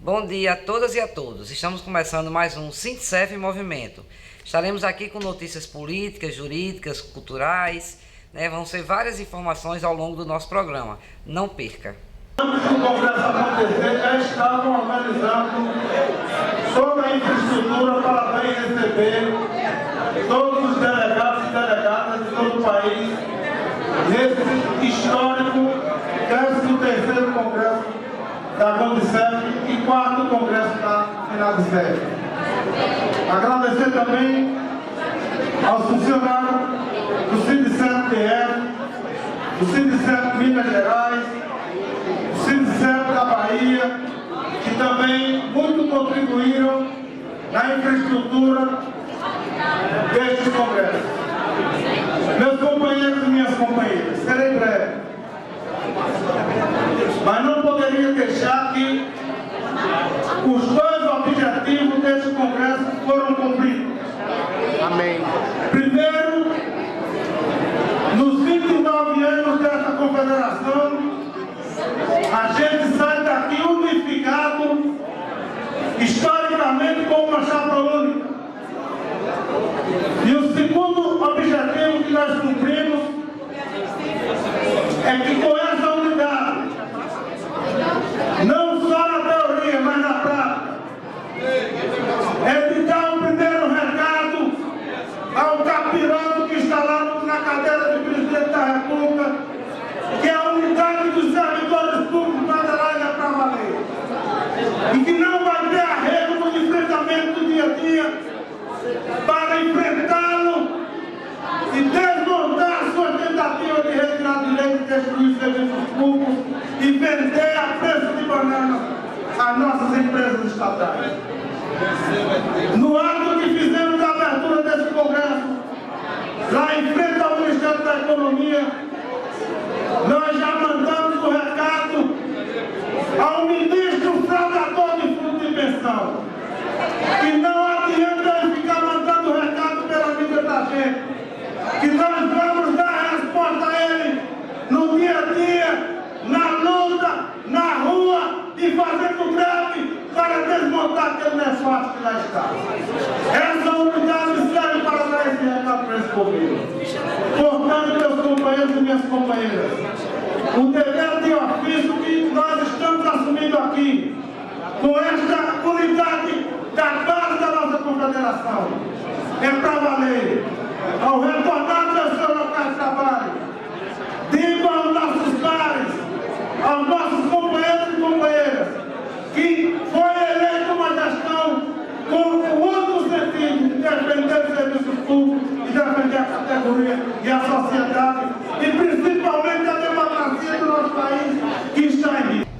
Bom dia a todas e a todos. Estamos começando mais um Sintcef em Movimento. Estaremos aqui com notícias políticas, jurídicas, culturais, Vão ser várias informações ao longo do nosso programa. Não perca. Antes do Congresso acontecer, já estavam organizando toda a infraestrutura para bem receber todos os delegados e delegadas de todo o país nesse histórico 13º Congresso da Condicef e 4º Congresso da Finadicef. Agradecer também aos funcionários do Sindicef-DF, do Sindicef Minas Gerais, do Sindicef da Bahia, que também muito contribuíram na infraestrutura deste Congresso. Meus companheiros e minhas companheiras, serei breve, mas não poderia deixar que os dois objetivos deste Congresso foram cumpridos. Amém. Primeiro, nos 29 anos dessa confederação, a gente sai daqui unificado, historicamente, com uma chapa única. E o segundo objetivo que nós cumprimos é que com essa unidade, não só na teoria, mas na prática, é de dar o primeiro recado ao capiroto que está lá na cadeira de presidente da República, que a unidade dos servidores públicos federais é para valer. E que não vai ter arrego no enfrentamento do dia a dia para enfrentá-lo e desmontar a sua tentativa de retirar direito e destruir os serviços públicos e vender a preço de banana às nossas empresas estatais. No ato que fizemos da abertura desse Congresso, lá em frente ao Ministério da Economia, nós já mandamos o recado ao ministro fraudador de fundo de pensão, que não adianta ele ficar mandando recado pela vida da gente, que nós vamos dar a resposta a ele no dia a dia, na luta, na rua e fazendo greve para desmontar aquele nefasto que lá está. Essa unidade serve para dar esse recado para esse governo. Portanto, meus companheiros e minhas companheiras, o dever de ofício que nós estamos assumindo aqui, com esta unidade da base da nossa confederação, é para valer. Ao retornar do seu local de trabalho, digo aos nossos pares, aos nossos companheiros e companheiras, que foi eleita uma gestão com o outro sentido de defender os serviços públicos e defender a categoria e a sociedade e principalmente a democracia do nosso país que está em risco.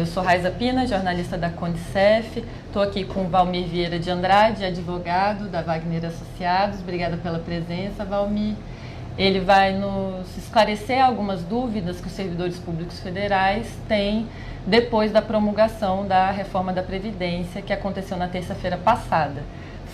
Eu sou Raiza Pina, jornalista da Condicef. Estou aqui com o Valmir Vieira de Andrade, advogado da Wagner Associados. Obrigada pela presença, Valmir. Ele vai nos esclarecer algumas dúvidas que os servidores públicos federais têm depois da promulgação da reforma da Previdência, que aconteceu na terça-feira passada.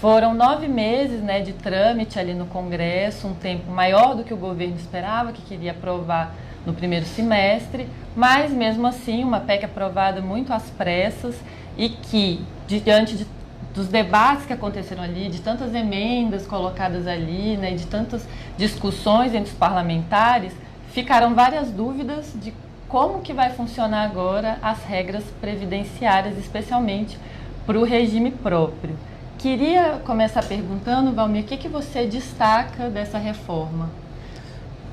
Foram 9 meses de trâmite ali no Congresso, um tempo maior do que o governo esperava, que queria aprovar no primeiro semestre, mas mesmo assim uma PEC aprovada muito às pressas e que, diante dos debates que aconteceram ali, de tantas emendas colocadas ali, de tantas discussões entre os parlamentares, ficaram várias dúvidas de como que vai funcionar agora as regras previdenciárias, especialmente para o regime próprio. Queria começar perguntando, Valmir, o que você destaca dessa reforma?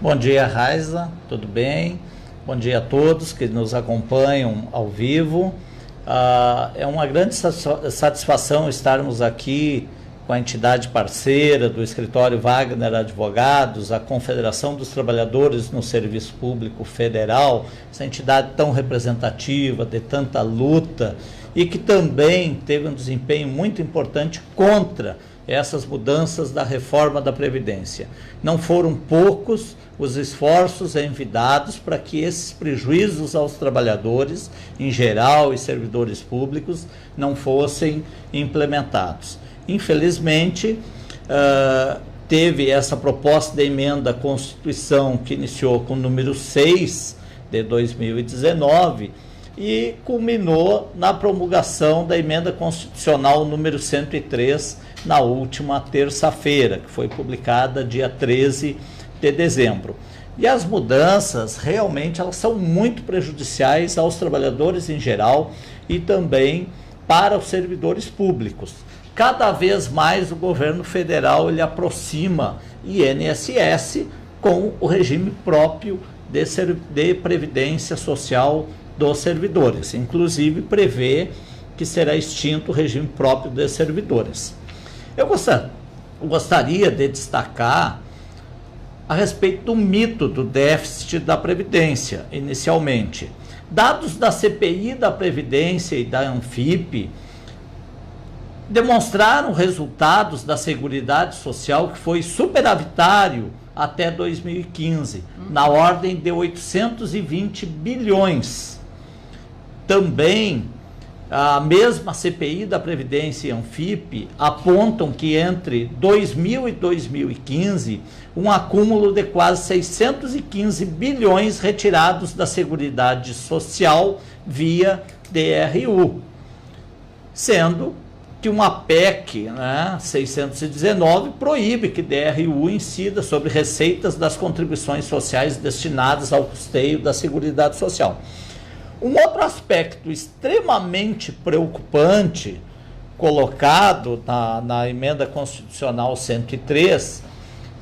Bom dia, Raiza, tudo bem? Bom dia a todos que nos acompanham ao vivo. É uma grande satisfação estarmos aqui com a entidade parceira do Escritório Wagner Advogados, a Confederação dos Trabalhadores no Serviço Público Federal, essa entidade tão representativa, de tanta luta e que também teve um desempenho muito importante contra essas mudanças da reforma da Previdência. Não foram poucos os esforços envidados para que esses prejuízos aos trabalhadores, em geral, e servidores públicos, não fossem implementados. Infelizmente, teve essa proposta de emenda à Constituição, que iniciou com o número 6 de 2019, e culminou na promulgação da emenda constitucional número 103 na última terça-feira, que foi publicada dia 13 de dezembro. E as mudanças realmente elas são muito prejudiciais aos trabalhadores em geral e também para os servidores públicos. Cada vez mais o governo federal ele aproxima INSS com o regime próprio de previdência social dos servidores. Inclusive prevê que será extinto o regime próprio dos servidores. Eu gostaria de destacar a respeito do mito do déficit da Previdência, inicialmente. Dados da CPI da Previdência e da Anfip demonstraram resultados da Seguridade Social que foi superavitário até 2015, na ordem de 820 bilhões. Também a mesma CPI da Previdência e Anfip apontam que entre 2000 e 2015, um acúmulo de quase 615 bilhões retirados da Seguridade Social via DRU, sendo que uma PEC, 619, proíbe que DRU incida sobre receitas das contribuições sociais destinadas ao custeio da Seguridade Social. Um outro aspecto extremamente preocupante colocado na emenda constitucional 103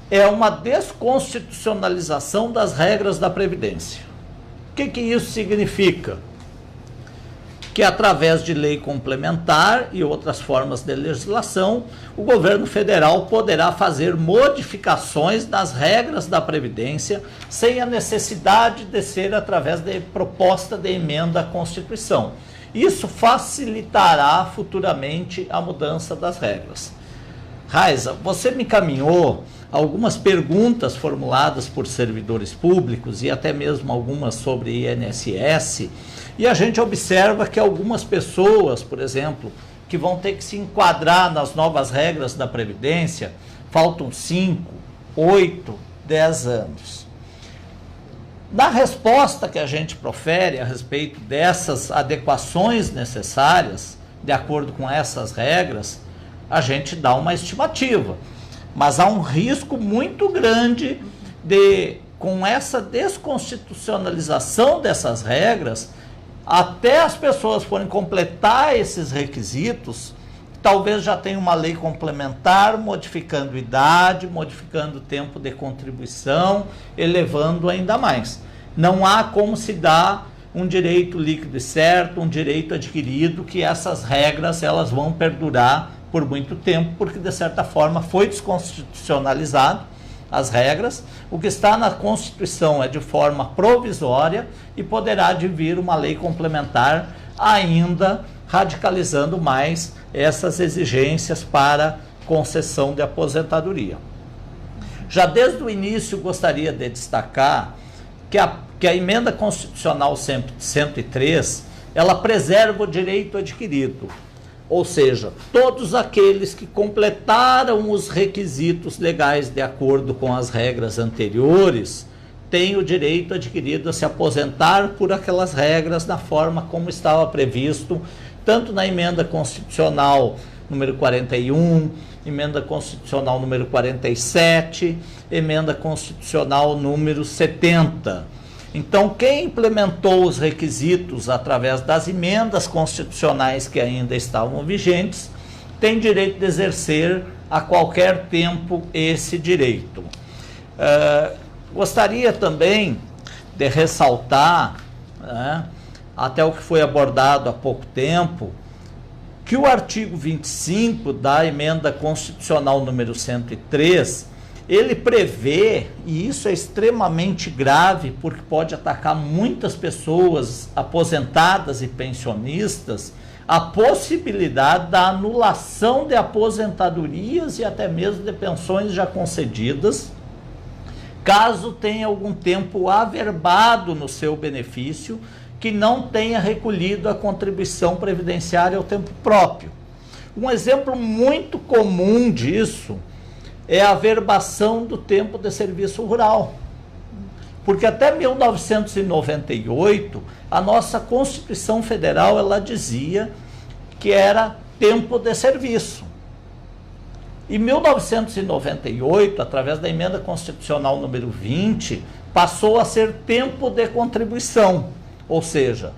é uma desconstitucionalização das regras da Previdência. O que isso significa? Que através de lei complementar e outras formas de legislação, o governo federal poderá fazer modificações nas regras da Previdência sem a necessidade de ser através de proposta de emenda à Constituição. Isso facilitará futuramente a mudança das regras. Raiza, você me encaminhou algumas perguntas formuladas por servidores públicos e até mesmo algumas sobre INSS, e a gente observa que algumas pessoas, por exemplo, que vão ter que se enquadrar nas novas regras da Previdência, faltam 5, 8, 10 anos. Na resposta que a gente profere a respeito dessas adequações necessárias, de acordo com essas regras, a gente dá uma estimativa. Mas há um risco muito grande de, com essa desconstitucionalização dessas regras, até as pessoas forem completar esses requisitos, talvez já tenha uma lei complementar, modificando idade, modificando o tempo de contribuição, elevando ainda mais. Não há como se dar um direito líquido e certo, um direito adquirido, que essas regras elas vão perdurar por muito tempo, porque de certa forma foi desconstitucionalizado as regras. O que está na Constituição é de forma provisória e poderá advir uma lei complementar ainda radicalizando mais essas exigências para concessão de aposentadoria. Já desde o início gostaria de destacar que a emenda constitucional 103, ela preserva o direito adquirido. Ou seja, todos aqueles que completaram os requisitos legais de acordo com as regras anteriores têm o direito adquirido a se aposentar por aquelas regras da forma como estava previsto, tanto na emenda constitucional número 41, emenda constitucional número 47, emenda constitucional número 70. Então, quem implementou os requisitos através das emendas constitucionais que ainda estavam vigentes, tem direito de exercer a qualquer tempo esse direito. Gostaria também de ressaltar, até o que foi abordado há pouco tempo, que o artigo 25 da emenda constitucional número 103, ele prevê, e isso é extremamente grave, porque pode atacar muitas pessoas aposentadas e pensionistas, a possibilidade da anulação de aposentadorias e até mesmo de pensões já concedidas, caso tenha algum tempo averbado no seu benefício, que não tenha recolhido a contribuição previdenciária ao tempo próprio. Um exemplo muito comum disso é a averbação do tempo de serviço rural. Porque até 1998, a nossa Constituição Federal, ela dizia que era tempo de serviço. Em 1998, através da emenda constitucional número 20, passou a ser tempo de contribuição, ou seja,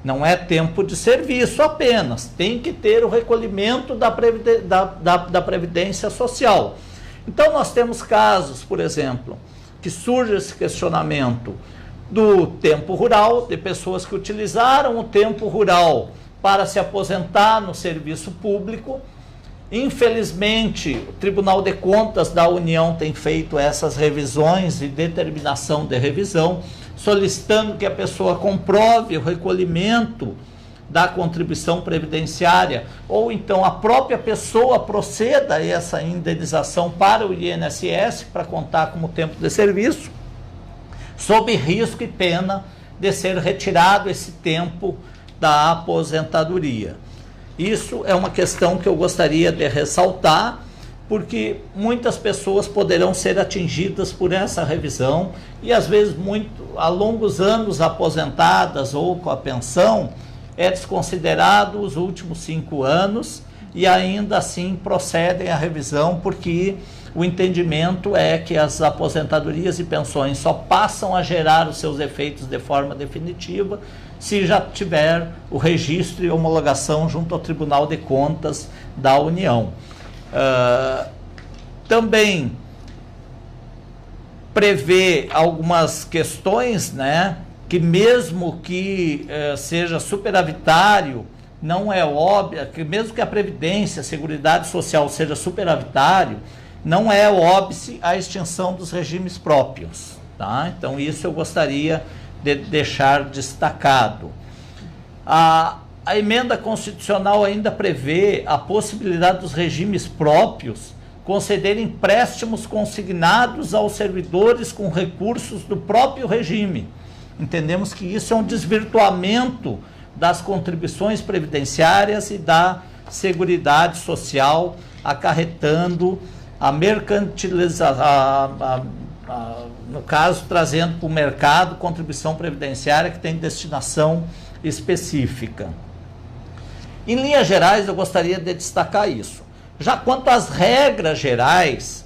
não é tempo de serviço apenas, tem que ter o recolhimento da Previdência Social. Então nós temos casos, por exemplo, que surge esse questionamento do tempo rural, de pessoas que utilizaram o tempo rural para se aposentar no serviço público. Infelizmente, o Tribunal de Contas da União tem feito essas revisões e determinação de revisão, solicitando que a pessoa comprove o recolhimento da contribuição previdenciária, ou então a própria pessoa proceda a essa indenização para o INSS, para contar como tempo de serviço, sob risco e pena de ser retirado esse tempo da aposentadoria. Isso é uma questão que eu gostaria de ressaltar, porque muitas pessoas poderão ser atingidas por essa revisão e às vezes há longos anos aposentadas ou com a pensão, é desconsiderado os últimos 5 anos e ainda assim procedem à revisão, porque o entendimento é que as aposentadorias e pensões só passam a gerar os seus efeitos de forma definitiva se já tiver o registro e homologação junto ao Tribunal de Contas da União. Também prevê algumas questões, né, que mesmo que seja superavitário, não é óbvio, que mesmo que a Previdência, a Seguridade Social seja superavitário, não é óbice a extinção dos regimes próprios. Tá? Então isso eu gostaria de deixar destacado. A emenda constitucional ainda prevê a possibilidade dos regimes próprios concederem empréstimos consignados aos servidores com recursos do próprio regime. Entendemos que isso é um desvirtuamento das contribuições previdenciárias e da Seguridade Social, acarretando a mercantilização, no caso, trazendo para o mercado contribuição previdenciária que tem destinação específica. Em linhas gerais, eu gostaria de destacar isso. Já quanto às regras gerais,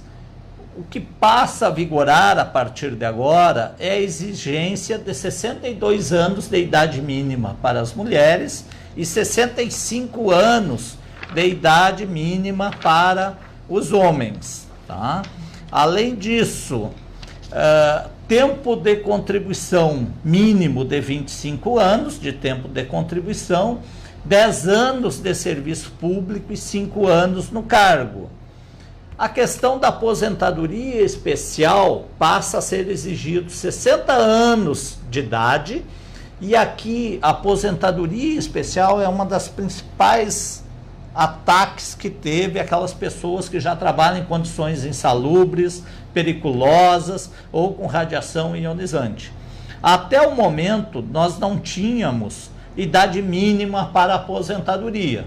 o que passa a vigorar a partir de agora é a exigência de 62 anos de idade mínima para as mulheres e 65 anos de idade mínima para os homens. Tá? Além disso, tempo de contribuição mínimo de 25 anos de tempo de contribuição, 10 anos de serviço público e 5 anos no cargo. A questão da aposentadoria especial passa a ser exigido 60 anos de idade, e aqui a aposentadoria especial é uma das principais ataques que teve aquelas pessoas que já trabalham em condições insalubres, periculosas ou com radiação ionizante. Até o momento, nós não tínhamos idade mínima para a aposentadoria.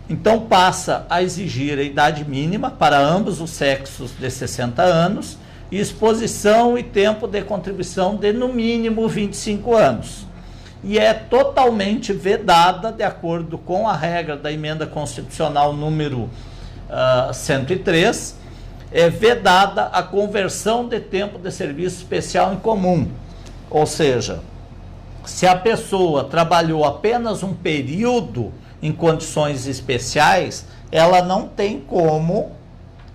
Então passa a exigir a idade mínima para ambos os sexos de 60 anos e exposição e tempo de contribuição de no mínimo 25 anos. E é totalmente vedada, de acordo com a regra da emenda constitucional número 103, é vedada a conversão de tempo de serviço especial em comum. Ou seja, se a pessoa trabalhou apenas um período em condições especiais, ela não tem como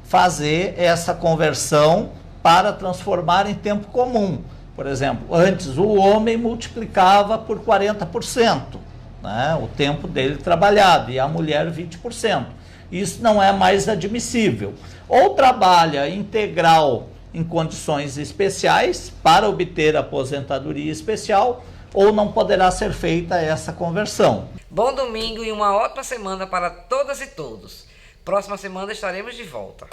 fazer essa conversão para transformar em tempo comum. Por exemplo, antes o homem multiplicava por 40%, né, o tempo dele trabalhado, e a mulher 20%. Isso não é mais admissível. Ou trabalha integral em condições especiais para obter a aposentadoria especial, ou não poderá ser feita essa conversão. Bom domingo e uma ótima semana para todas e todos. Próxima semana estaremos de volta.